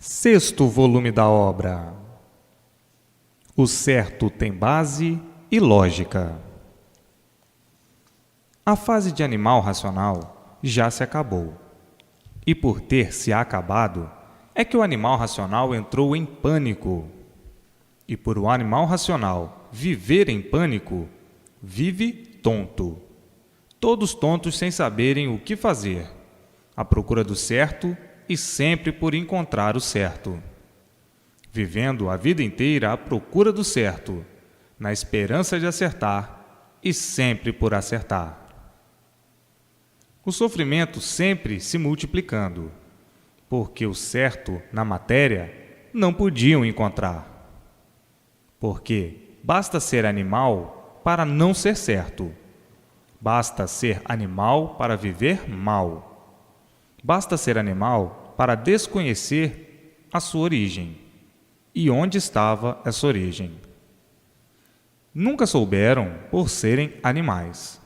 Sexto volume da obra. O certo tem base e lógica. A fase de animal racional já se acabou. E por ter se acabado, é que o animal racional entrou em pânico. E por o animal racional viver em pânico, vive tonto. Todos tontos sem saberem o que fazer, à procura do certo e sempre por encontrar o certo. Vivendo a vida inteira à procura do certo, na esperança de acertar e sempre por acertar. O sofrimento sempre se multiplicando, porque o certo na matéria não podiam encontrar. Porque basta ser animal para não ser certo. Basta ser animal para viver mal. Basta ser animal para desconhecer a sua origem. E onde estava essa origem? Nunca souberam por serem animais.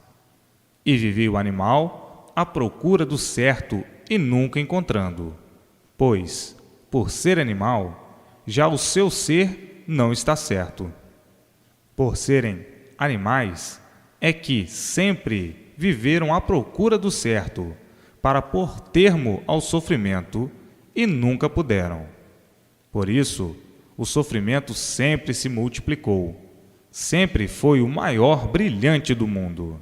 E vivia o animal à procura do certo e nunca encontrando. Pois, por ser animal, já o seu ser não está certo. Por serem animais, é que sempre viveram à procura do certo, para pôr termo ao sofrimento, e nunca puderam. Por isso, o sofrimento sempre se multiplicou, sempre foi o maior brilhante do mundo.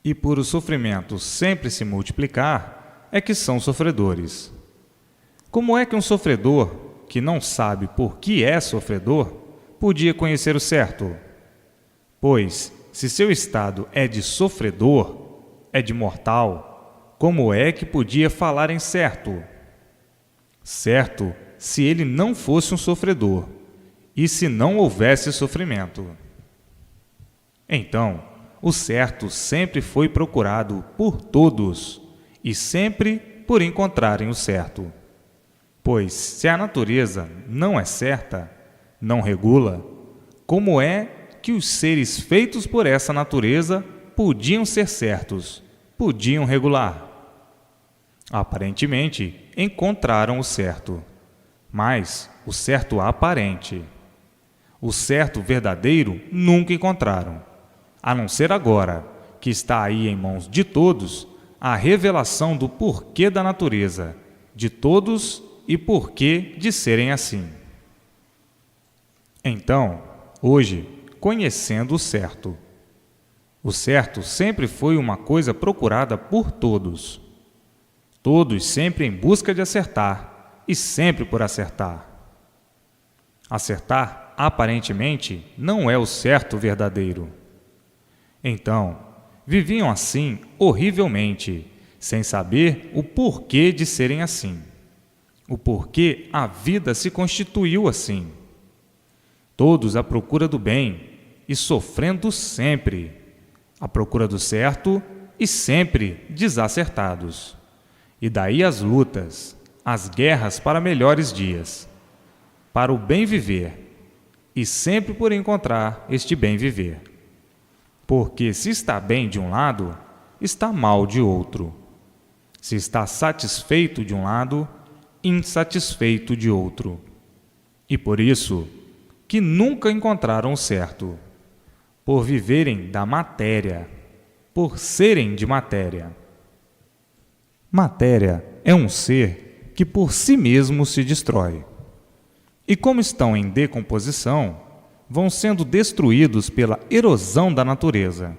E por o sofrimento sempre se multiplicar, é que são sofredores. Como é que um sofredor, que não sabe por que é sofredor, podia conhecer o certo? Pois, se seu estado é de sofredor, é de mortal, como é que podia falar em certo? Certo, se ele não fosse um sofredor, e se não houvesse sofrimento. Então, o certo sempre foi procurado por todos, e sempre por encontrarem o certo. Pois, se a natureza não é certa, não regula, como é que os seres feitos por essa natureza podiam ser certos, podiam regular? Aparentemente, encontraram o certo, mas o certo aparente. O certo verdadeiro nunca encontraram, a não ser agora, que está aí em mãos de todos, a revelação do porquê da natureza, de todos e porquê de serem assim. Então, hoje, conhecendo o certo sempre foi uma coisa procurada por todos. Todos sempre em busca de acertar e sempre por acertar. Acertar, aparentemente, não é o certo verdadeiro. Então, viviam assim horrivelmente, sem saber o porquê de serem assim, o porquê a vida se constituiu assim. Todos à procura do bem e sofrendo sempre, à procura do certo e sempre desacertados. E daí as lutas, as guerras para melhores dias, para o bem viver, e sempre por encontrar este bem viver. Porque se está bem de um lado, está mal de outro. Se está satisfeito de um lado, insatisfeito de outro. E por isso que nunca encontraram o certo, por viverem da matéria, por serem de matéria. Matéria é um ser que por si mesmo se destrói. E como estão em decomposição, vão sendo destruídos pela erosão da natureza.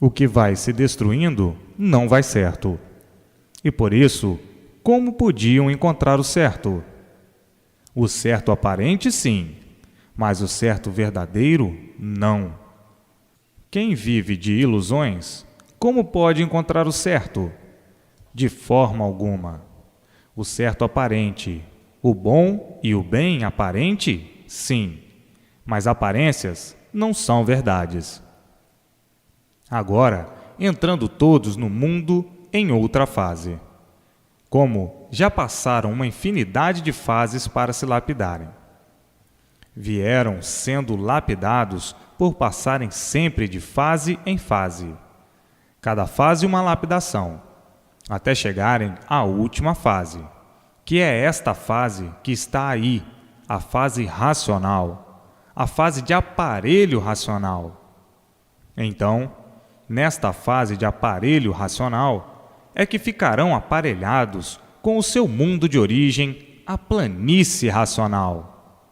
O que vai se destruindo não vai certo. E por isso, como podiam encontrar o certo? O certo aparente, sim, mas o certo verdadeiro, não. Quem vive de ilusões, como pode encontrar o certo? De forma alguma. O certo aparente, o bom e o bem aparente, sim, mas aparências não são verdades. Agora, entrando todos no mundo em outra fase. Como já passaram uma infinidade de fases para se lapidarem. Vieram sendo lapidados por passarem sempre de fase em fase. Cada fase uma lapidação, até chegarem à última fase, que é esta fase que está aí, a fase racional, a fase de aparelho racional. Então, nesta fase de aparelho racional, é que ficarão aparelhados com o seu mundo de origem, a planície racional.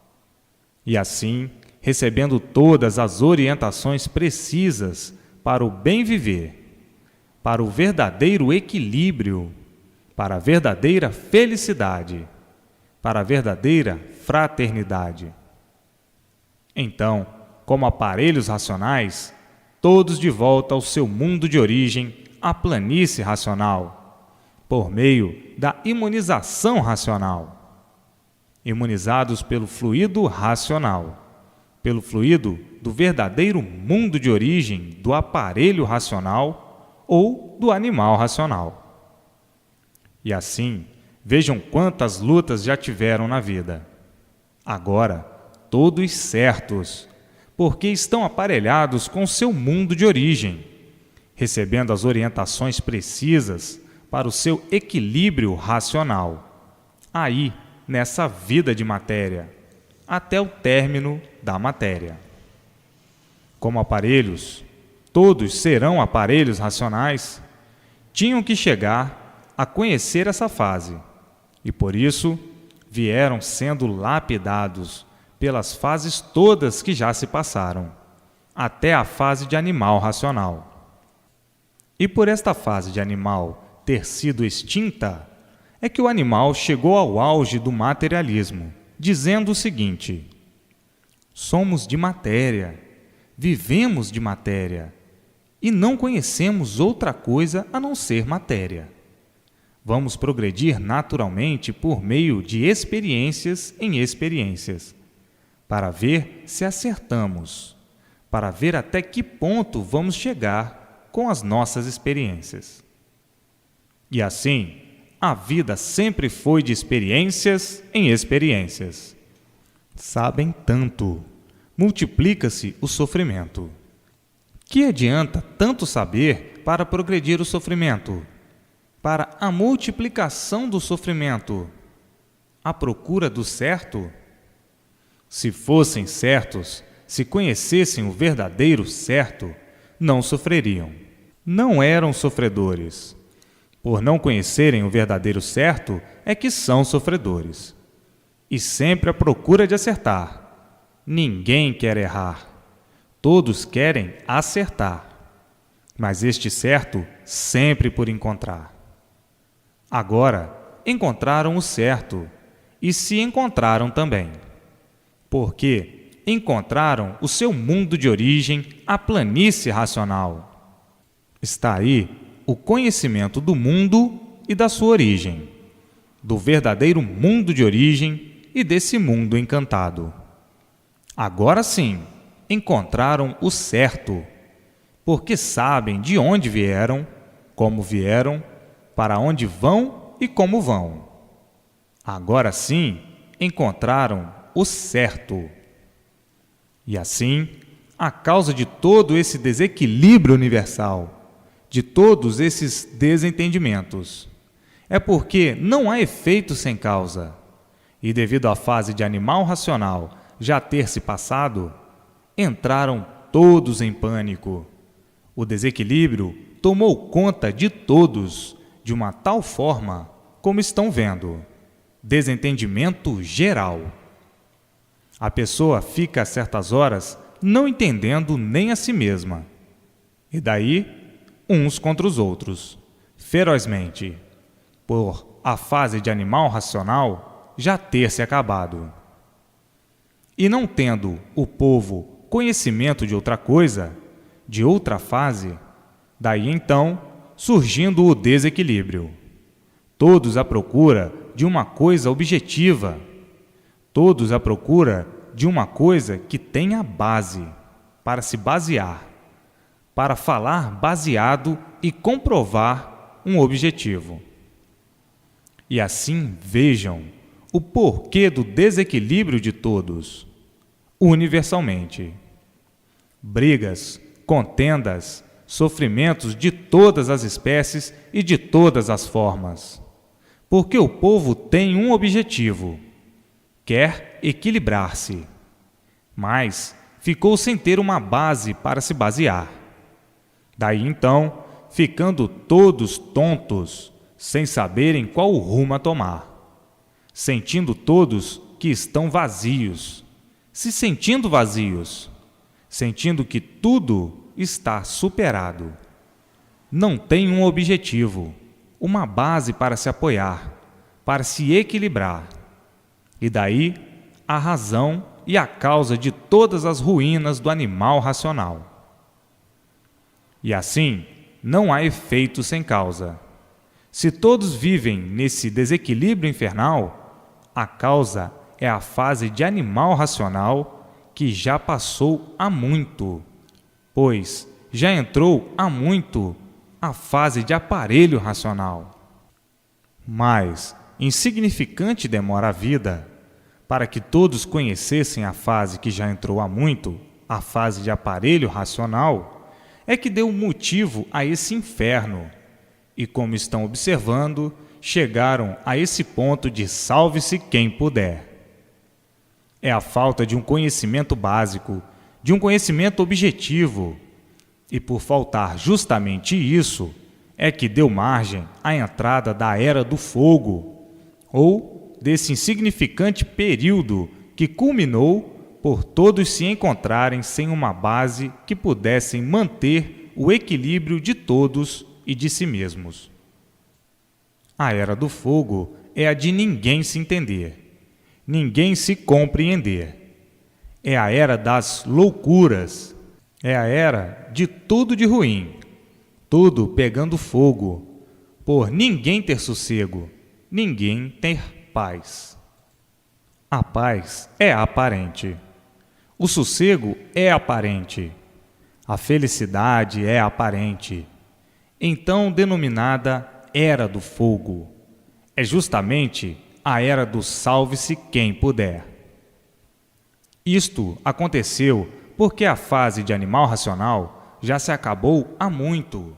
E assim, recebendo todas as orientações precisas para o bem viver, para o verdadeiro equilíbrio, para a verdadeira felicidade, para a verdadeira fraternidade. Então, como aparelhos racionais, todos de volta ao seu mundo de origem, a planície racional, por meio da imunização racional. Imunizados pelo fluido racional, pelo fluido do verdadeiro mundo de origem do aparelho racional ou do animal racional. E assim, vejam quantas lutas já tiveram na vida. Agora, todos certos, porque estão aparelhados com seu mundo de origem, recebendo as orientações precisas para o seu equilíbrio racional, aí, nessa vida de matéria, até o término da matéria. Como aparelhos, todos serão aparelhos racionais, tinham que chegar a conhecer essa fase, e por isso vieram sendo lapidados pelas fases todas que já se passaram, até a fase de animal racional. E por esta fase de animal ter sido extinta, é que o animal chegou ao auge do materialismo, dizendo o seguinte: somos de matéria, vivemos de matéria, e não conhecemos outra coisa a não ser matéria. Vamos progredir naturalmente por meio de experiências em experiências, para ver se acertamos, para ver até que ponto vamos chegar com as nossas experiências. E assim, a vida sempre foi de experiências em experiências. Sabem tanto, multiplica-se o sofrimento. Que adianta tanto saber para progredir o sofrimento? Para a multiplicação do sofrimento, a procura do certo? Se fossem certos, se conhecessem o verdadeiro certo, não sofreriam. Não eram sofredores. Por não conhecerem o verdadeiro certo, é que são sofredores. E sempre à procura de acertar. Ninguém quer errar. Todos querem acertar. Mas este certo sempre por encontrar. Agora, encontraram o certo, e se encontraram também. Porque encontraram o seu mundo de origem, a planície racional. Está aí o conhecimento do mundo e da sua origem, do verdadeiro mundo de origem e desse mundo encantado. Agora sim, encontraram o certo, porque sabem de onde vieram, como vieram, para onde vão e como vão. Agora sim, encontraram o certo. E assim, a causa de todo esse desequilíbrio universal, de todos esses desentendimentos, é porque não há efeito sem causa. E devido à fase de animal racional já ter se passado, entraram todos em pânico. O desequilíbrio tomou conta de todos, de uma tal forma como estão vendo. Desentendimento geral. A pessoa fica a certas horas não entendendo nem a si mesma. E daí, uns contra os outros, ferozmente, por a fase de animal racional já ter se acabado. E não tendo o povo conhecimento de outra coisa, de outra fase, daí então surgindo o desequilíbrio. Todos à procura de uma coisa objetiva, todos à procura de uma coisa que tenha base, para se basear, para falar baseado e comprovar um objetivo. E assim vejam o porquê do desequilíbrio de todos, universalmente. Brigas, contendas, sofrimentos de todas as espécies e de todas as formas, Porque o povo tem um objetivo: quer equilibrar-se, mas ficou sem ter uma base para se basear. Daí então, ficando todos tontos, sem saberem qual rumo a tomar, sentindo todos que estão vazios, se sentindo vazios, sentindo que tudo está superado. Não tem um objetivo, uma base para se apoiar, para se equilibrar. E daí a razão e a causa de todas as ruínas do animal racional. E assim, não há efeito sem causa. Se todos vivem nesse desequilíbrio infernal, a causa é a fase de animal racional que já passou há muito, pois já entrou há muito a fase de aparelho racional. Mas insignificante demora a vida para que todos conhecessem a fase que já entrou há muito, a fase de aparelho racional, é que deu motivo a esse inferno. E como estão observando, chegaram a esse ponto de salve-se quem puder. É a falta de um conhecimento básico, de um conhecimento objetivo. E por faltar justamente isso, é que deu margem à entrada da Era do Fogo, ou desse insignificante período que culminou por todos se encontrarem sem uma base que pudessem manter o equilíbrio de todos e de si mesmos. A Era do Fogo é a de ninguém se entender, ninguém se compreender. É a Era das loucuras, é a Era de tudo de ruim, tudo pegando fogo, por ninguém ter sossego, ninguém ter paz. A paz é aparente, o sossego é aparente, a felicidade é aparente. Então denominada Era do Fogo, é justamente a era do salve-se quem puder. Isto aconteceu porque a fase de animal racional já se acabou há muito.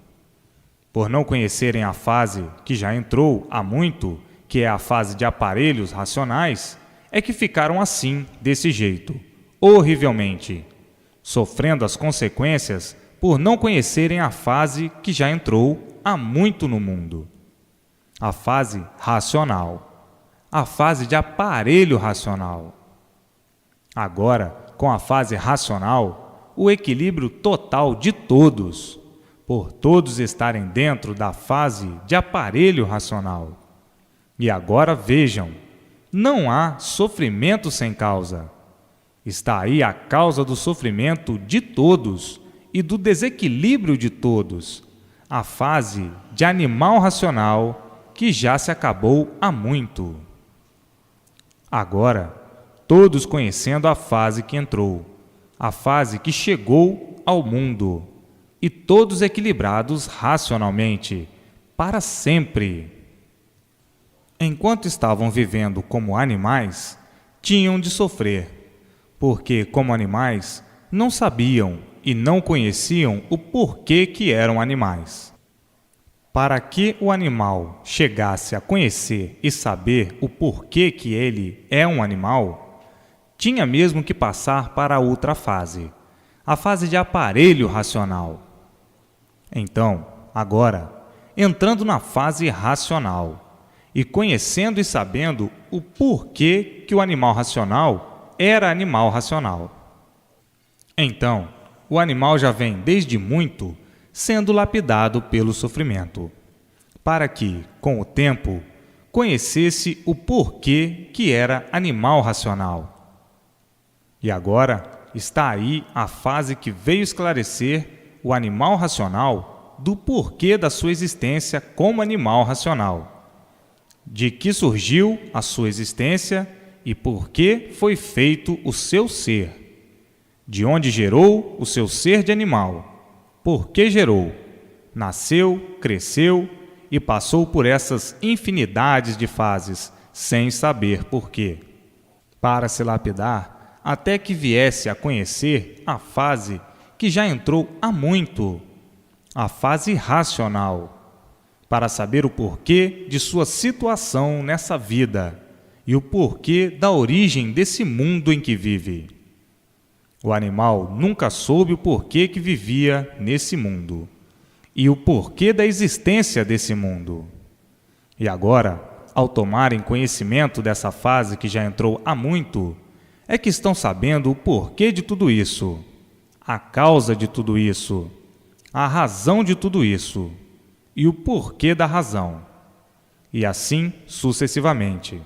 Por não conhecerem a fase que já entrou há muito, que é a fase de aparelhos racionais, é que ficaram assim, desse jeito, horrivelmente, sofrendo as consequências por não conhecerem a fase que já entrou há muito no mundo. A fase racional, a fase de aparelho racional. Agora, com a fase racional, o equilíbrio total de todos, por todos estarem dentro da fase de aparelho racional. E agora vejam, não há sofrimento sem causa. Está aí a causa do sofrimento de todos e do desequilíbrio de todos, a fase de animal racional que já se acabou há muito. Agora, todos conhecendo a fase que entrou, a fase que chegou ao mundo, e todos equilibrados racionalmente, para sempre. Enquanto estavam vivendo como animais, tinham de sofrer, porque, como animais, não sabiam e não conheciam o porquê que eram animais. Para que o animal chegasse a conhecer e saber o porquê que ele é um animal, tinha mesmo que passar para outra fase, a fase de aparelho racional. Então, agora, entrando na fase racional e conhecendo e sabendo o porquê que o animal racional era animal racional. Então, o animal já vem desde muito sendo lapidado pelo sofrimento, para que, com o tempo, conhecesse o porquê que era animal racional. E agora está aí a fase que veio esclarecer o animal racional do porquê da sua existência como animal racional, de que surgiu a sua existência e por que foi feito o seu ser, de onde gerou o seu ser de animal, por que gerou, nasceu, cresceu e passou por essas infinidades de fases sem saber por quê, para se lapidar até que viesse a conhecer a fase que já entrou há muito, a fase racional, para saber o porquê de sua situação nessa vida e o porquê da origem desse mundo em que vive. O animal nunca soube o porquê que vivia nesse mundo e o porquê da existência desse mundo. E agora, ao tomarem conhecimento dessa fase que já entrou há muito, é que estão sabendo o porquê de tudo isso, a causa de tudo isso, a razão de tudo isso e o porquê da razão, e assim sucessivamente,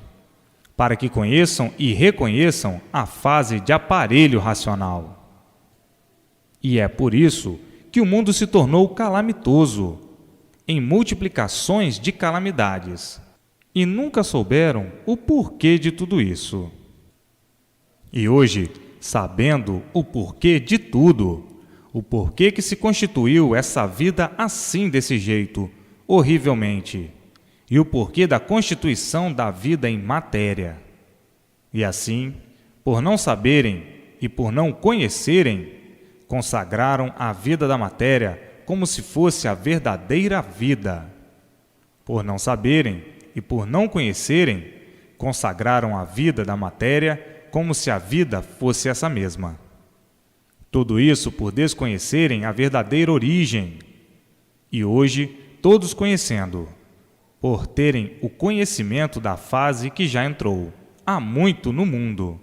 para que conheçam e reconheçam a fase de aparelho racional. E é por isso que o mundo se tornou calamitoso, em multiplicações de calamidades, e nunca souberam o porquê de tudo isso. E hoje, sabendo o porquê de tudo, o porquê que se constituiu essa vida assim desse jeito, horrivelmente, e o porquê da constituição da vida em matéria. E assim, por não saberem e por não conhecerem, consagraram a vida da matéria como se fosse a verdadeira vida. Por não saberem e por não conhecerem, consagraram a vida da matéria como se a vida fosse essa mesma. Tudo isso por desconhecerem a verdadeira origem. E hoje, todos conhecendo, por terem o conhecimento da fase que já entrou há muito no mundo,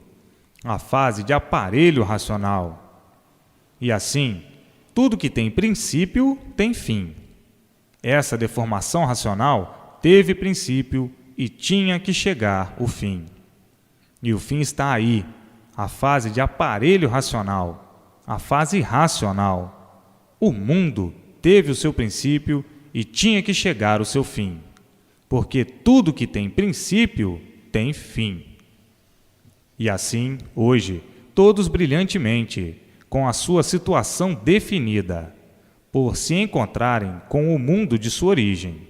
a fase de aparelho racional. E assim, tudo que tem princípio tem fim. Essa deformação racional teve princípio e tinha que chegar o fim. E o fim está aí, a fase de aparelho racional, a fase racional. O mundo teve o seu princípio e tinha que chegar o seu fim, porque tudo que tem princípio tem fim. E assim, hoje, todos brilhantemente, com a sua situação definida, por se encontrarem com o mundo de sua origem,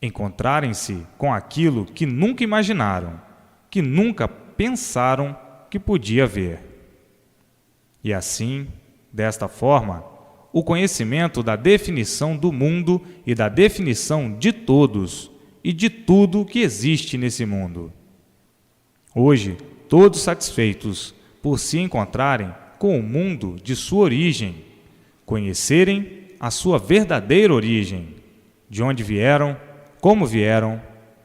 encontrarem-se com aquilo que nunca imaginaram, que nunca pensaram que podia haver. E assim, desta forma, o conhecimento da definição do mundo e da definição de todos e de tudo que existe nesse mundo. Hoje, todos satisfeitos por se encontrarem com o mundo de sua origem, conhecerem a sua verdadeira origem, de onde vieram,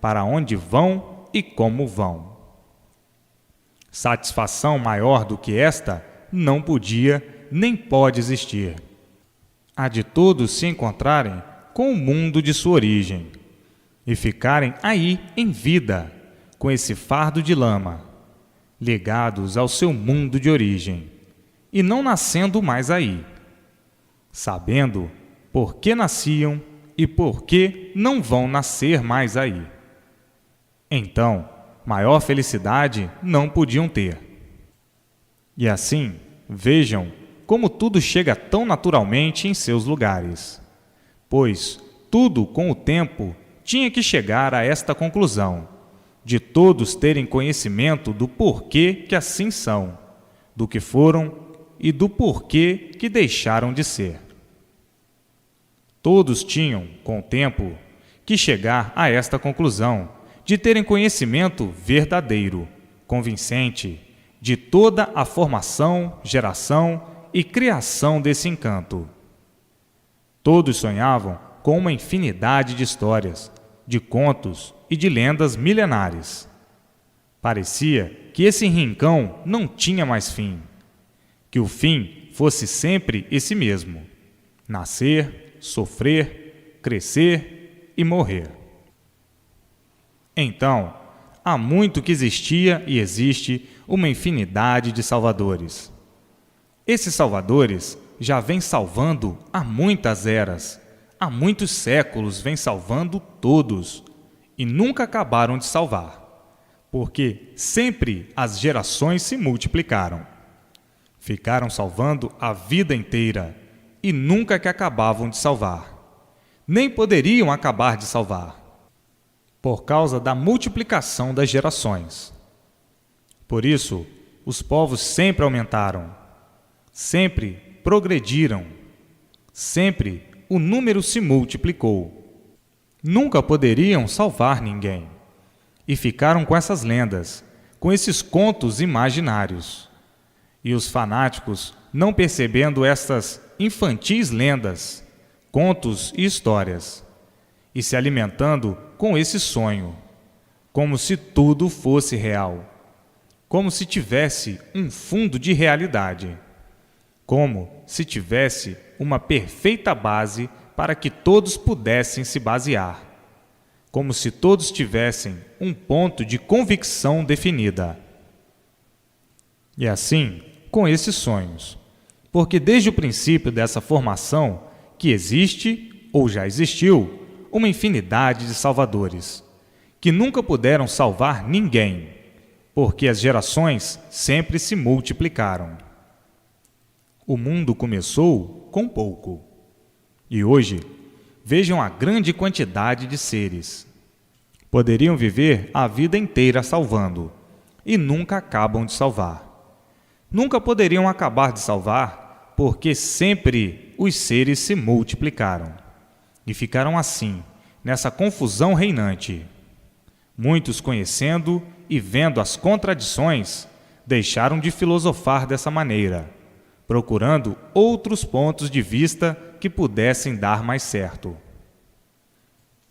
para onde vão e como vão. Satisfação maior do que esta não podia nem pode existir. A de todos se encontrarem com o mundo de sua origem e ficarem aí em vida, com esse fardo de lama, ligados ao seu mundo de origem, e não nascendo mais aí, sabendo por que nasciam e por que não vão nascer mais aí. Então, maior felicidade não podiam ter. E assim, vejam como tudo chega tão naturalmente em seus lugares, pois tudo com o tempo tinha que chegar a esta conclusão, de todos terem conhecimento do porquê que assim são, do que foram e do porquê que deixaram de ser. Todos tinham, com o tempo, que chegar a esta conclusão, de terem conhecimento verdadeiro, convincente, de toda a formação, geração e criação desse encanto. Todos sonhavam com uma infinidade de histórias, de contos e de lendas milenares. Parecia que esse rincão não tinha mais fim, que o fim fosse sempre esse mesmo: nascer, sofrer, crescer e morrer. Então, há muito que existia e existe uma infinidade de salvadores. Esses salvadores já vêm salvando há muitas eras, há muitos séculos vêm salvando todos, e nunca acabaram de salvar, porque sempre as gerações se multiplicaram. Ficaram salvando a vida inteira e nunca que acabavam de salvar. Nem poderiam acabar de salvar, por causa da multiplicação das gerações. Por isso, os povos sempre aumentaram, sempre progrediram, sempre o número se multiplicou. Nunca poderiam salvar ninguém. E ficaram com essas lendas, com esses contos imaginários. E os fanáticos, não percebendo estas infantis lendas, contos e histórias, e se alimentando com esse sonho, como se tudo fosse real, como se tivesse um fundo de realidade, como se tivesse uma perfeita base para que todos pudessem se basear, como se todos tivessem um ponto de convicção definida. E assim, com esses sonhos, porque desde o princípio dessa formação, que existe, ou já existiu, uma infinidade de salvadores, que nunca puderam salvar ninguém, porque as gerações sempre se multiplicaram. O mundo começou com pouco, e hoje, vejam a grande quantidade de seres. Poderiam viver a vida inteira salvando, e nunca acabam de salvar. Nunca poderiam acabar de salvar, porque sempre os seres se multiplicaram. E ficaram assim, nessa confusão reinante. Muitos, conhecendo e vendo as contradições, deixaram de filosofar dessa maneira, procurando outros pontos de vista que pudessem dar mais certo.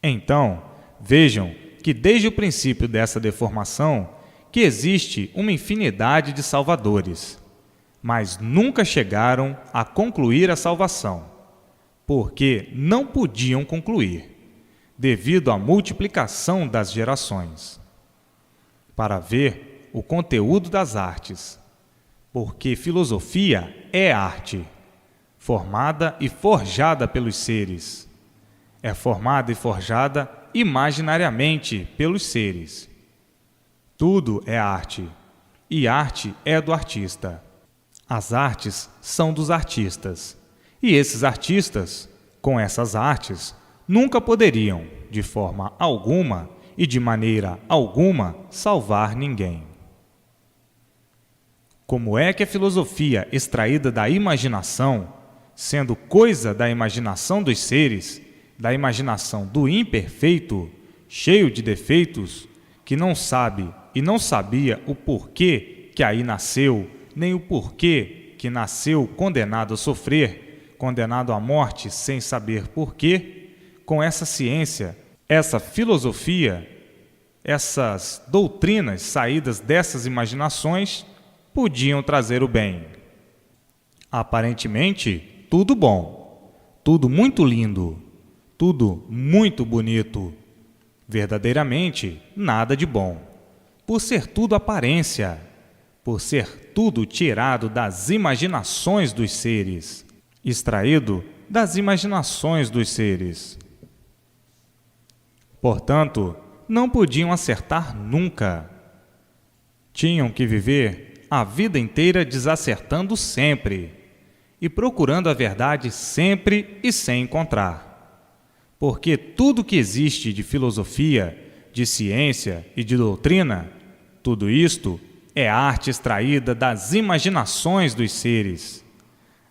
Então, vejam que desde o princípio dessa deformação, que existe uma infinidade de salvadores, mas nunca chegaram a concluir a salvação, porque não podiam concluir, devido à multiplicação das gerações. Para ver o conteúdo das artes, porque filosofia é arte, formada e forjada pelos seres. É formada e forjada imaginariamente pelos seres. Tudo é arte, e arte é do artista. As artes são dos artistas, e esses artistas, com essas artes, nunca poderiam, de forma alguma e de maneira alguma, salvar ninguém. Como é que a filosofia extraída da imaginação, sendo coisa da imaginação dos seres, da imaginação do imperfeito, cheio de defeitos, que não sabe e não sabia o porquê que aí nasceu, nem o porquê que nasceu condenado a sofrer, condenado à morte sem saber porquê, com essa ciência, essa filosofia, essas doutrinas saídas dessas imaginações, podiam trazer o bem. Aparentemente, tudo bom, tudo muito lindo, tudo muito bonito. Verdadeiramente, nada de bom, por ser tudo aparência, por ser tudo tirado das imaginações dos seres, extraído das imaginações dos seres. Portanto, não podiam acertar nunca. Tinham que viver a vida inteira desacertando sempre e procurando a verdade sempre e sem encontrar. Porque tudo que existe de filosofia, de ciência e de doutrina, tudo isto é arte extraída das imaginações dos seres.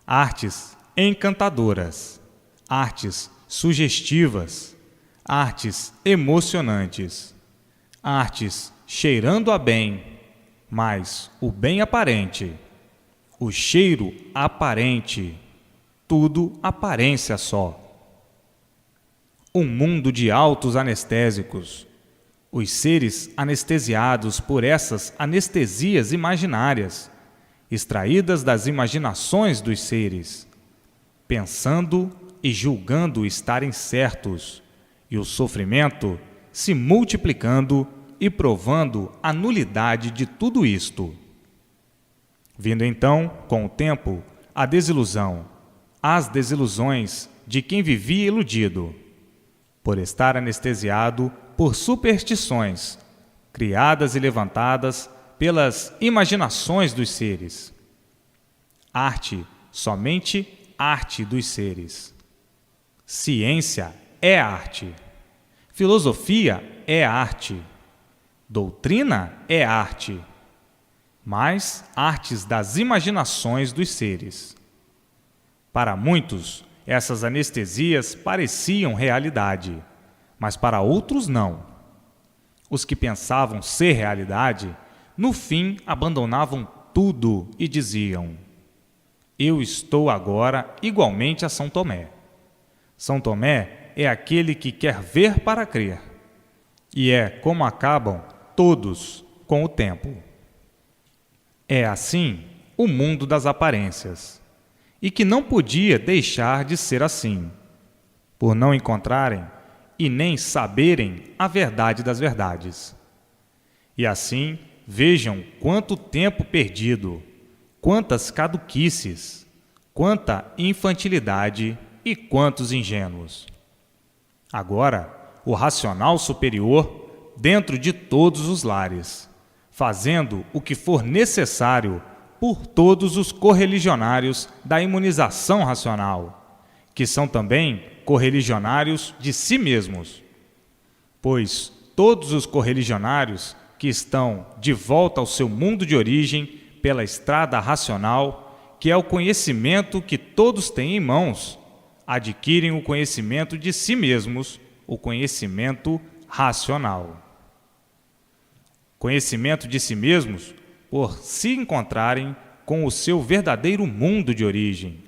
Artes encantadoras, artes sugestivas, artes emocionantes, artes cheirando a bem, mas o bem aparente, o cheiro aparente, tudo aparência só. Um mundo de altos anestésicos, os seres anestesiados por essas anestesias imaginárias, extraídas das imaginações dos seres, pensando e julgando estarem certos, e o sofrimento se multiplicando e provando a nulidade de tudo isto. Vindo então, com o tempo, a desilusão, as desilusões de quem vivia iludido, por estar anestesiado por superstições, criadas e levantadas pelas imaginações dos seres. Arte, somente arte dos seres. Ciência é arte. Filosofia é arte. Doutrina é arte. Mas artes das imaginações dos seres. Para muitos, essas anestesias pareciam realidade, mas para outros não. Os que pensavam ser realidade, no fim abandonavam tudo e diziam: eu estou agora igualmente a São Tomé. São Tomé é aquele que quer ver para crer. E é como acabam todos com o tempo. É assim o mundo das aparências, e que não podia deixar de ser assim, por não encontrarem e nem saberem a verdade das verdades. E assim, vejam quanto tempo perdido, quantas caduquices, quanta infantilidade e quantos ingênuos. Agora, o racional superior dentro de todos os lares, fazendo o que for necessário por todos os correligionários da imunização racional, que são também correligionários de si mesmos, pois todos os correligionários que estão de volta ao seu mundo de origem pela estrada racional, que é o conhecimento que todos têm em mãos, adquirem o conhecimento de si mesmos, o conhecimento racional. Conhecimento de si mesmos por se encontrarem com o seu verdadeiro mundo de origem,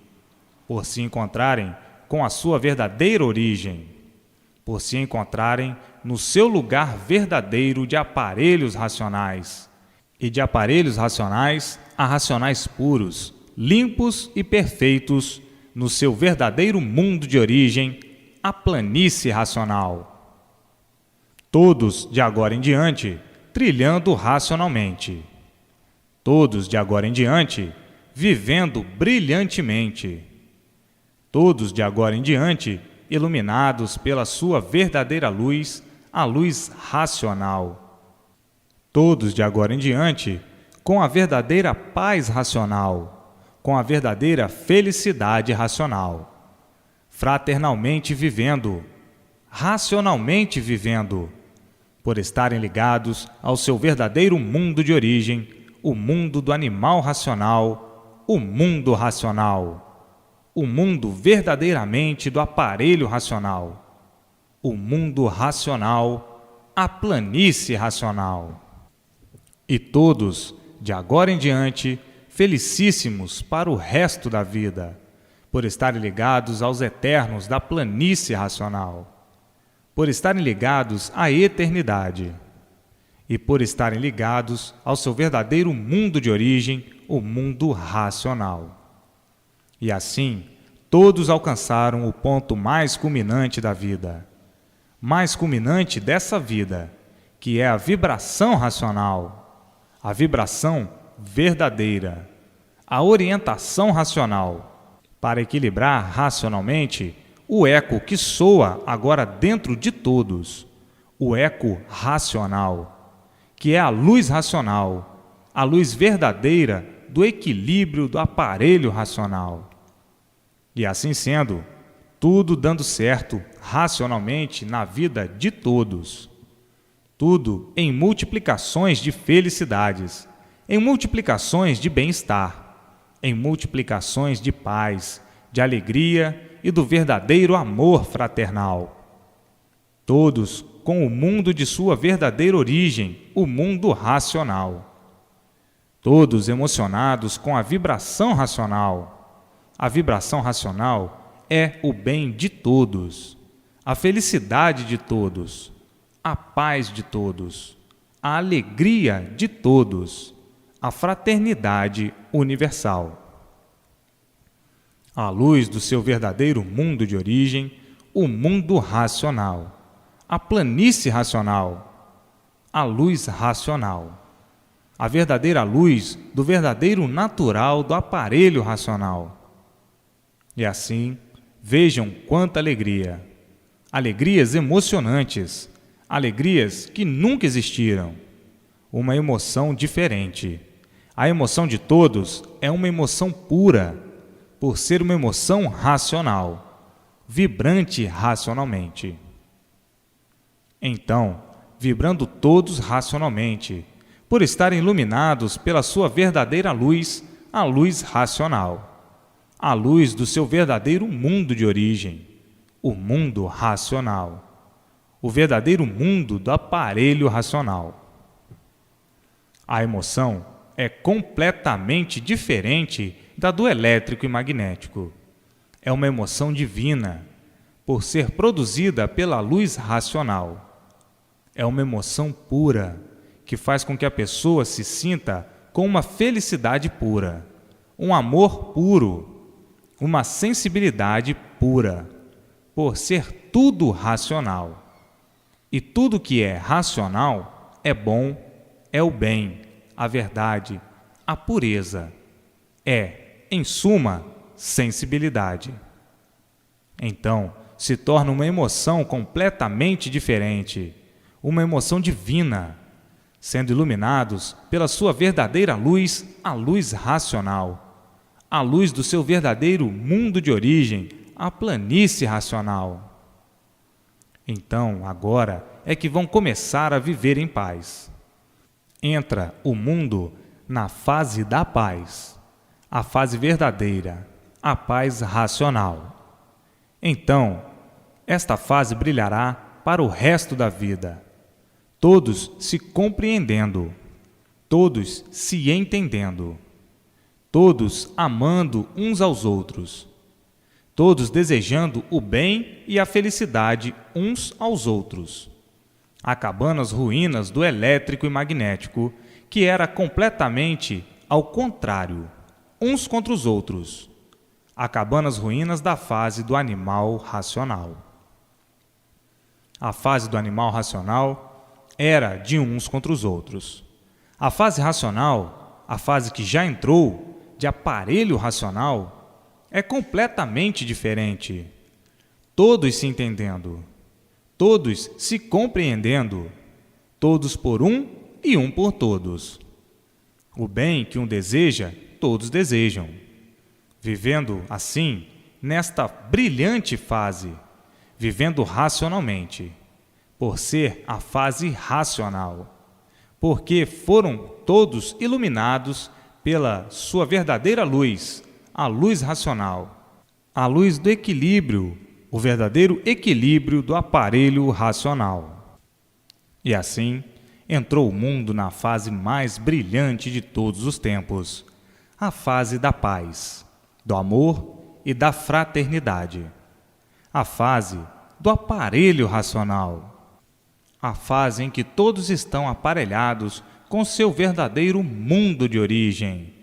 por se encontrarem com a sua verdadeira origem, por se encontrarem no seu lugar verdadeiro de aparelhos racionais, e de aparelhos racionais a racionais puros, limpos e perfeitos, no seu verdadeiro mundo de origem, a planície racional. Todos, de agora em diante, trilhando racionalmente. Todos, de agora em diante, vivendo brilhantemente. Todos, de agora em diante, iluminados pela sua verdadeira luz, a luz racional. Todos, de agora em diante, com a verdadeira paz racional, com a verdadeira felicidade racional, fraternalmente vivendo, racionalmente vivendo, por estarem ligados ao seu verdadeiro mundo de origem, o mundo do animal racional, o mundo racional, o mundo verdadeiramente do aparelho racional, o mundo racional, a planície racional. E todos, de agora em diante, felicíssimos para o resto da vida, por estarem ligados aos eternos da planície racional, por estarem ligados à eternidade e por estarem ligados ao seu verdadeiro mundo de origem, o mundo racional. E assim, todos alcançaram o ponto mais culminante da vida, mais culminante dessa vida, que é a vibração racional, a vibração verdadeira, a orientação racional, para equilibrar racionalmente o eco que soa agora dentro de todos, o eco racional, que é a luz racional, a luz verdadeira do equilíbrio do aparelho racional. E assim sendo, tudo dando certo racionalmente na vida de todos. Tudo em multiplicações de felicidades, em multiplicações de bem-estar, em multiplicações de paz, de alegria e do verdadeiro amor fraternal. Todos com o mundo de sua verdadeira origem, o mundo racional. Todos emocionados com a vibração racional. A vibração racional é o bem de todos, a felicidade de todos, a paz de todos, a alegria de todos, a fraternidade universal. À luz do seu verdadeiro mundo de origem, o mundo racional, a planície racional, a luz racional, a verdadeira luz do verdadeiro natural do aparelho racional. E assim, vejam quanta alegria, alegrias emocionantes, alegrias que nunca existiram, uma emoção diferente. A emoção de todos é uma emoção pura, por ser uma emoção racional, vibrante racionalmente. Então, vibrando todos racionalmente, por estarem iluminados pela sua verdadeira luz, a luz racional, a luz do seu verdadeiro mundo de origem, o mundo racional, o verdadeiro mundo do aparelho racional. A emoção é completamente diferente da do elétrico e magnético. É uma emoção divina, por ser produzida pela luz racional. É uma emoção pura, que faz com que a pessoa se sinta com uma felicidade pura, um amor puro, uma sensibilidade pura, por ser tudo racional. E tudo que é racional é bom, é o bem, a verdade, a pureza. É, em suma, sensibilidade. Então, se torna uma emoção completamente diferente, uma emoção divina, sendo iluminados pela sua verdadeira luz, a luz racional, a luz do seu verdadeiro mundo de origem, a planície racional. Então, agora é que vão começar a viver em paz. Entra o mundo na fase da paz, a fase verdadeira, a paz racional. Então, esta fase brilhará para o resto da vida, todos se compreendendo, todos se entendendo, todos amando uns aos outros, todos desejando o bem e a felicidade uns aos outros, acabando as ruínas do elétrico e magnético, que era completamente ao contrário, uns contra os outros, acabando as ruínas da fase do animal racional. A fase do animal racional era de uns contra os outros. A fase racional, a fase que já entrou, de aparelho racional, é completamente diferente. Todos se entendendo, todos se compreendendo, todos por um e um por todos. O bem que um deseja, todos desejam. Vivendo assim, nesta brilhante fase, vivendo racionalmente, por ser a fase racional, porque foram todos iluminados pela sua verdadeira luz, a luz racional, a luz do equilíbrio, o verdadeiro equilíbrio do aparelho racional. E assim, entrou o mundo na fase mais brilhante de todos os tempos, a fase da paz, do amor e da fraternidade, a fase do aparelho racional, a fase em que todos estão aparelhados com seu verdadeiro mundo de origem,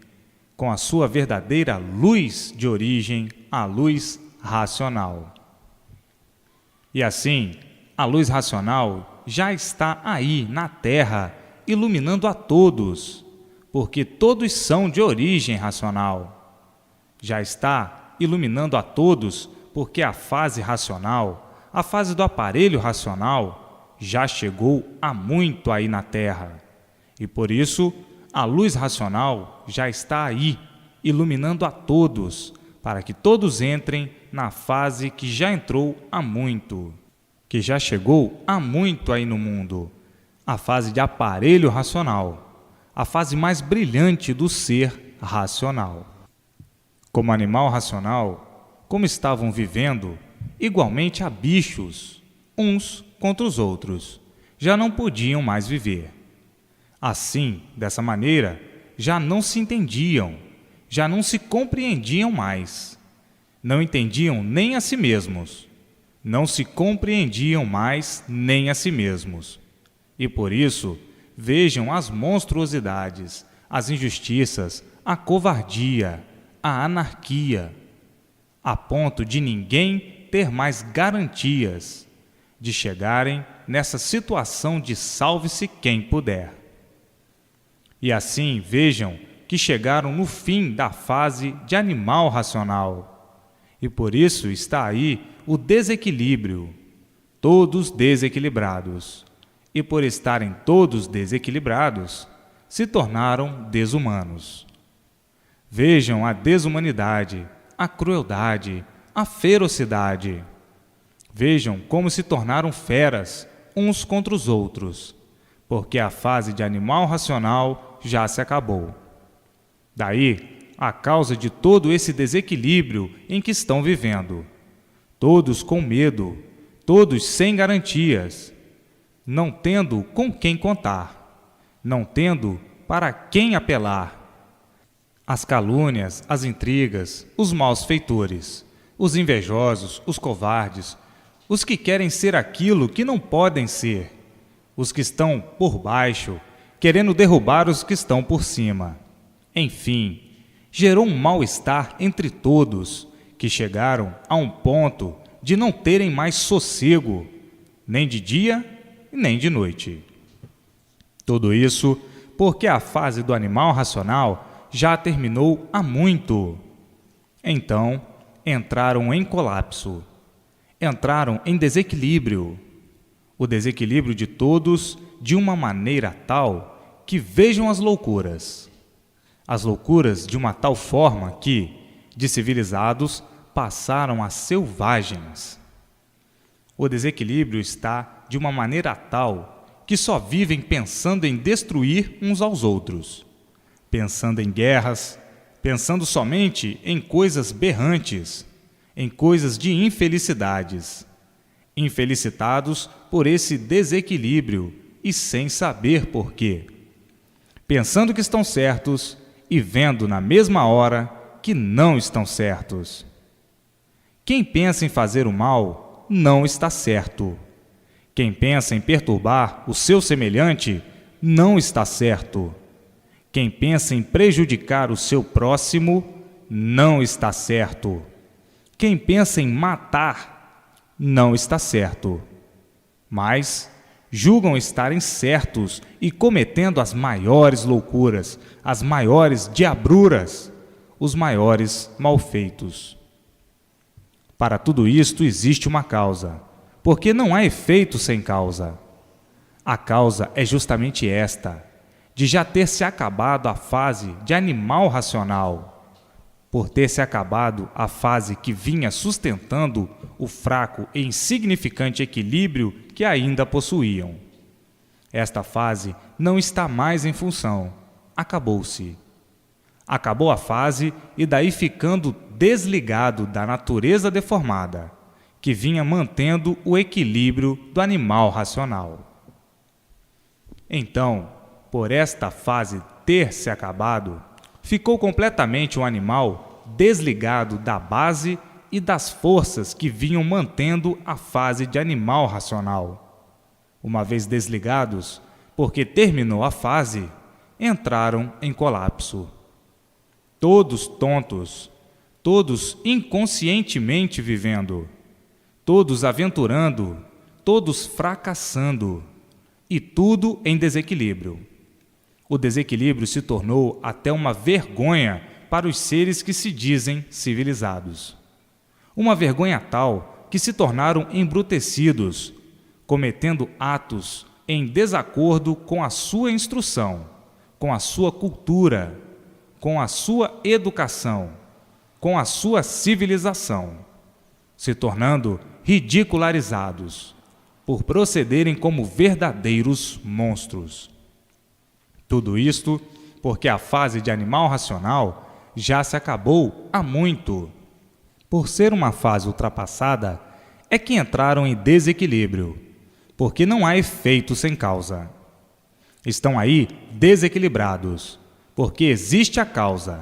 com a sua verdadeira luz de origem, a luz racional. E assim, a luz racional já está aí na Terra, iluminando a todos, porque todos são de origem racional. Já está iluminando a todos, porque a fase racional, a fase do aparelho racional, já chegou há muito aí na Terra. E por isso, a luz racional já está aí, iluminando a todos, para que todos entrem na fase que já entrou há muito, que já chegou há muito aí no mundo, a fase de aparelho racional, a fase mais brilhante do ser racional. Como animal racional, como estavam vivendo, igualmente a bichos, uns contra os outros, já não podiam mais viver. Assim, dessa maneira, já não se entendiam, já não se compreendiam mais. Não entendiam nem a si mesmos. Não se compreendiam mais nem a si mesmos. E por isso, vejam as monstruosidades, as injustiças, a covardia, a anarquia, a ponto de ninguém ter mais garantias de chegarem nessa situação de salve-se quem puder. E assim vejam que chegaram no fim da fase de animal racional. E por isso está aí o desequilíbrio, todos desequilibrados. E por estarem todos desequilibrados, se tornaram desumanos. Vejam a desumanidade, a crueldade, a ferocidade. Vejam como se tornaram feras uns contra os outros, porque a fase de animal racional já se acabou. Daí, a causa de todo esse desequilíbrio em que estão vivendo. Todos com medo, todos sem garantias, não tendo com quem contar, não tendo para quem apelar. As calúnias, as intrigas, os maus feitores, os invejosos, os covardes, os que querem ser aquilo que não podem ser, os que estão por baixo, querendo derrubar os que estão por cima. Enfim, gerou um mal-estar entre todos, que chegaram a um ponto de não terem mais sossego, nem de dia nem de noite. Tudo isso porque a fase do animal racional já terminou há muito. Então, entraram em colapso, entraram em desequilíbrio, o desequilíbrio de todos de uma maneira tal que vejam as loucuras de uma tal forma que, de civilizados, passaram a selvagens. O desequilíbrio está de uma maneira tal que só vivem pensando em destruir uns aos outros, pensando em guerras, pensando somente em coisas berrantes, em coisas de infelicidades, infelicitados por esse desequilíbrio e sem saber por quê, pensando que estão certos e vendo na mesma hora que não estão certos. Quem pensa em fazer o mal não está certo. Quem pensa em perturbar o seu semelhante não está certo. Quem pensa em prejudicar o seu próximo não está certo. Quem pensa em matar não está certo. Mas julgam estarem certos e cometendo as maiores loucuras, as maiores diabruras, os maiores malfeitos. Para tudo isto existe uma causa, porque não há efeito sem causa. A causa é justamente esta, de já ter se acabado a fase de animal racional, por ter se acabado a fase que vinha sustentando o fraco e insignificante equilíbrio que ainda possuíam. Esta fase não está mais em função, acabou-se. Acabou a fase e daí ficando desligado da natureza deformada, que vinha mantendo o equilíbrio do animal racional. Então, por esta fase ter se acabado, ficou completamente o animal desligado da base e das forças que vinham mantendo a fase de animal racional. Uma vez desligados, porque terminou a fase, entraram em colapso. Todos tontos, todos inconscientemente vivendo, todos aventurando, todos fracassando, e tudo em desequilíbrio. O desequilíbrio se tornou até uma vergonha para os seres que se dizem civilizados. Uma vergonha tal que se tornaram embrutecidos, cometendo atos em desacordo com a sua instrução, com a sua cultura, com a sua educação, com a sua civilização, se tornando ridicularizados, por procederem como verdadeiros monstros. Tudo isto porque a fase de animal racional já se acabou há muito. Por ser uma fase ultrapassada, é que entraram em desequilíbrio, porque não há efeito sem causa. Estão aí desequilibrados, porque existe a causa.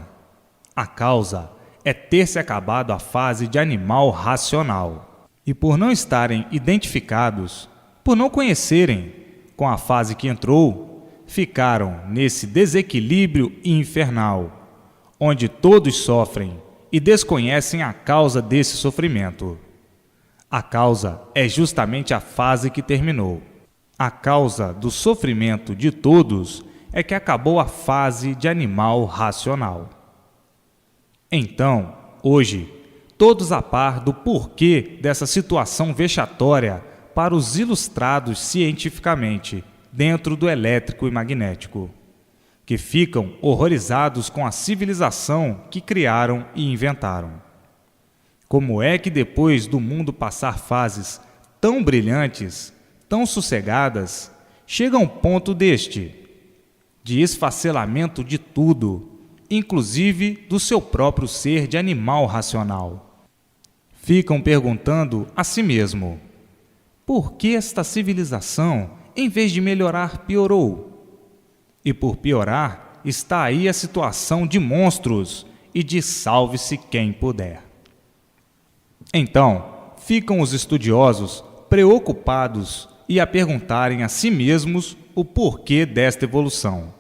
A causa é ter se acabado a fase de animal racional. E por não estarem identificados, por não conhecerem com a fase que entrou, ficaram nesse desequilíbrio infernal, onde todos sofrem e desconhecem a causa desse sofrimento. A causa é justamente a fase que terminou. A causa do sofrimento de todos é que acabou a fase de animal racional. Então, hoje, todos a par do porquê dessa situação vexatória para os ilustrados cientificamente dentro do elétrico e magnético, que ficam horrorizados com a civilização que criaram e inventaram. Como é que depois do mundo passar fases tão brilhantes, tão sossegadas, chega a um ponto deste, de esfacelamento de tudo, inclusive do seu próprio ser de animal racional? Ficam perguntando a si mesmo: por que esta civilização, em vez de melhorar, piorou? E por piorar, está aí a situação de monstros e de salve-se quem puder. Então, ficam os estudiosos preocupados e a perguntarem a si mesmos o porquê desta evolução.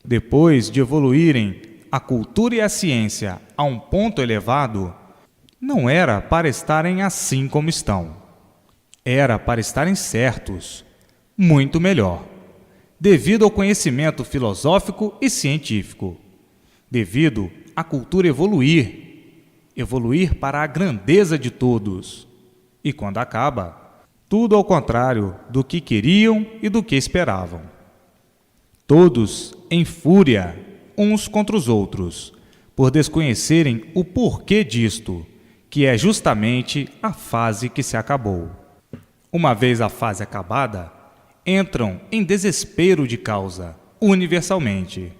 Depois de evoluírem a cultura e a ciência a um ponto elevado, não era para estarem assim como estão. Era para estarem certos, muito melhor, devido ao conhecimento filosófico e científico, devido à cultura evoluir para a grandeza de todos. E quando acaba, tudo ao contrário do que queriam e do que esperavam. Todos em fúria, uns contra os outros, por desconhecerem o porquê disto, que é justamente a fase que se acabou. Uma vez a fase acabada, entram em desespero de causa, universalmente.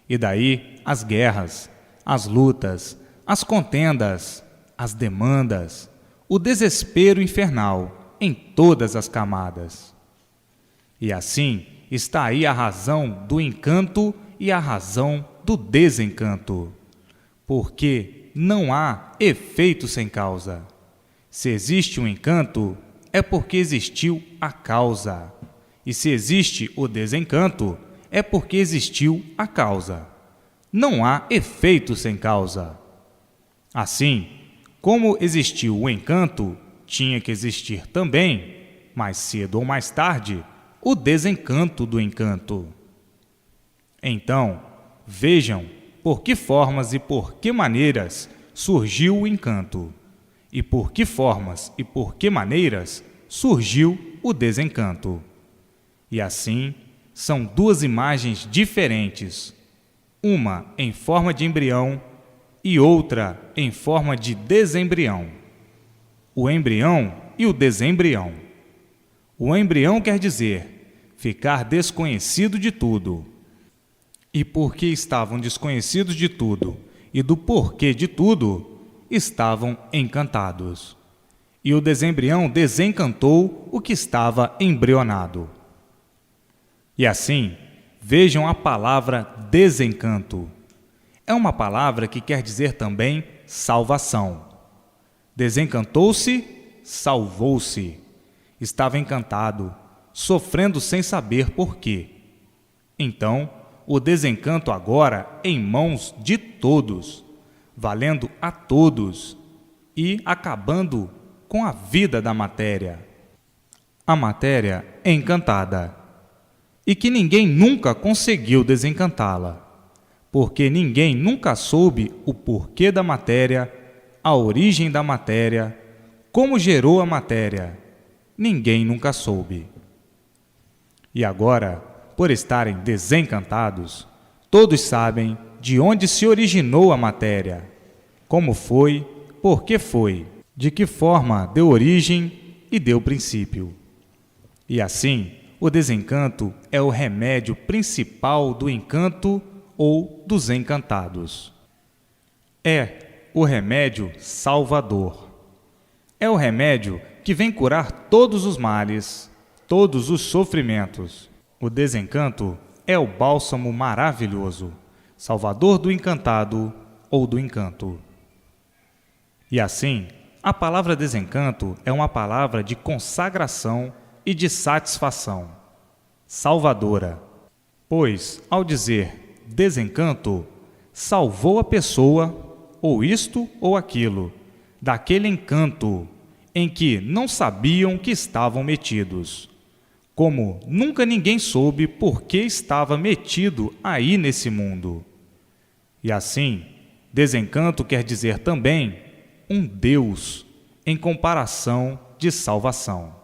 E daí as guerras, as lutas, as contendas, as demandas, o desespero infernal em todas as camadas. E assim está aí a razão do encanto e a razão do desencanto. Porque não há efeito sem causa. Se existe um encanto, é porque existiu a causa. E se existe o desencanto, é porque existiu a causa. Não há efeito sem causa. Assim, como existiu o encanto, tinha que existir também, mais cedo ou mais tarde, o desencanto do encanto. Então, vejam por que formas e por que maneiras surgiu o encanto, e por que formas e por que maneiras surgiu o desencanto. E assim, são duas imagens diferentes, uma em forma de embrião e outra em forma de desembrião. O embrião e o desembrião. O embrião quer dizer ficar desconhecido de tudo. E porque estavam desconhecidos de tudo e do porquê de tudo, estavam encantados. E o desembrião desencantou o que estava embrionado. E assim, vejam a palavra desencanto. É uma palavra que quer dizer também salvação. Desencantou-se, salvou-se. Estava encantado, sofrendo sem saber por quê. Então, o desencanto agora em mãos de todos, valendo a todos e acabando com a vida da matéria. A matéria é encantada e que ninguém nunca conseguiu desencantá-la, porque ninguém nunca soube o porquê da matéria, a origem da matéria, como gerou a matéria. Ninguém nunca soube. E agora, por estarem desencantados, todos sabem de onde se originou a matéria, como foi, por que foi, de que forma deu origem e deu princípio. E assim, o desencanto é o remédio principal do encanto ou dos encantados. É o remédio salvador. É o remédio que vem curar todos os males, todos os sofrimentos. O desencanto é o bálsamo maravilhoso, salvador do encantado ou do encanto. E assim, a palavra desencanto é uma palavra de consagração e de satisfação, salvadora. Pois, ao dizer desencanto, salvou a pessoa, ou isto ou aquilo, daquele encanto em que não sabiam que estavam metidos, como nunca ninguém soube por que estava metido aí nesse mundo. E assim, desencanto quer dizer também um Deus em comparação de salvação.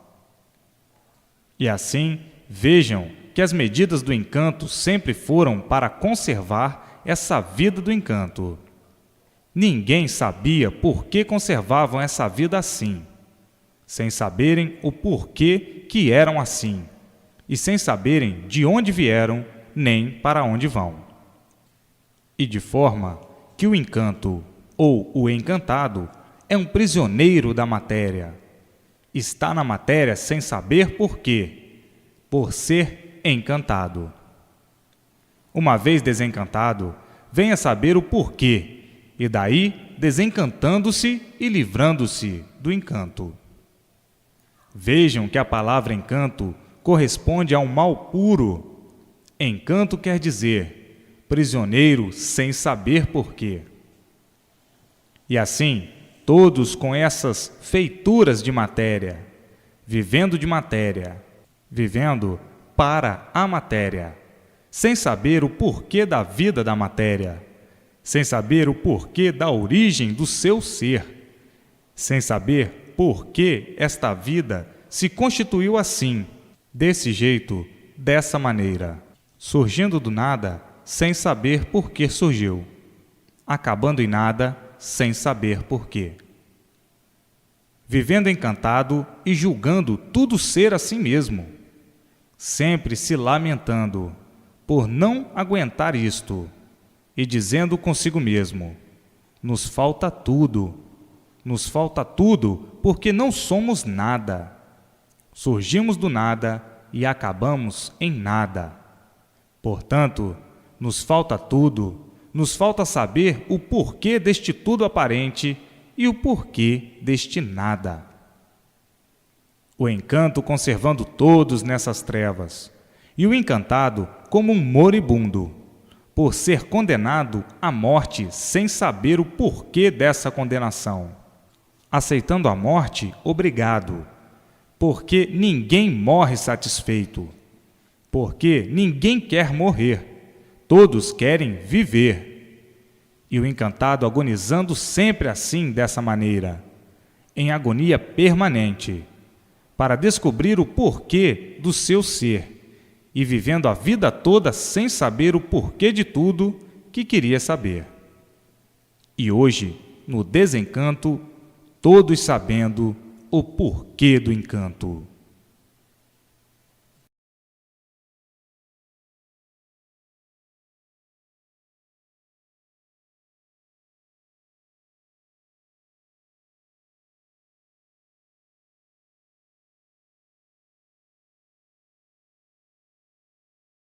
E assim, vejam que as medidas do encanto sempre foram para conservar essa vida do encanto. Ninguém sabia por que conservavam essa vida assim, sem saberem o porquê que eram assim, e sem saberem de onde vieram nem para onde vão. E de forma que o encanto ou o encantado é um prisioneiro da matéria, Está na matéria sem saber por quê, por ser encantado. Uma vez desencantado, vem a saber o porquê, e daí desencantando-se e livrando-se do encanto. Vejam que a palavra encanto corresponde a um mal puro. Encanto quer dizer prisioneiro sem saber porquê. E assim, todos com essas feituras de matéria, vivendo para a matéria, sem saber o porquê da vida da matéria, sem saber o porquê da origem do seu ser, sem saber por que esta vida se constituiu assim, desse jeito, dessa maneira, surgindo do nada sem saber por que surgiu, acabando em nada sem saber por quê. Vivendo encantado e julgando tudo ser assim mesmo, sempre se lamentando por não aguentar isto e dizendo consigo mesmo: nos falta tudo porque não somos nada. Surgimos do nada e acabamos em nada. Portanto, nos falta tudo, nos falta saber o porquê deste tudo aparente e o porquê deste nada. O encanto conservando todos nessas trevas, e o encantado como um moribundo, por ser condenado à morte sem saber o porquê dessa condenação, aceitando a morte obrigado, porque ninguém morre satisfeito, porque ninguém quer morrer, todos querem viver. E o encantado agonizando sempre assim, dessa maneira, em agonia permanente, para descobrir o porquê do seu ser, e vivendo a vida toda sem saber o porquê de tudo que queria saber. E hoje, no desencanto, todos sabendo o porquê do encanto.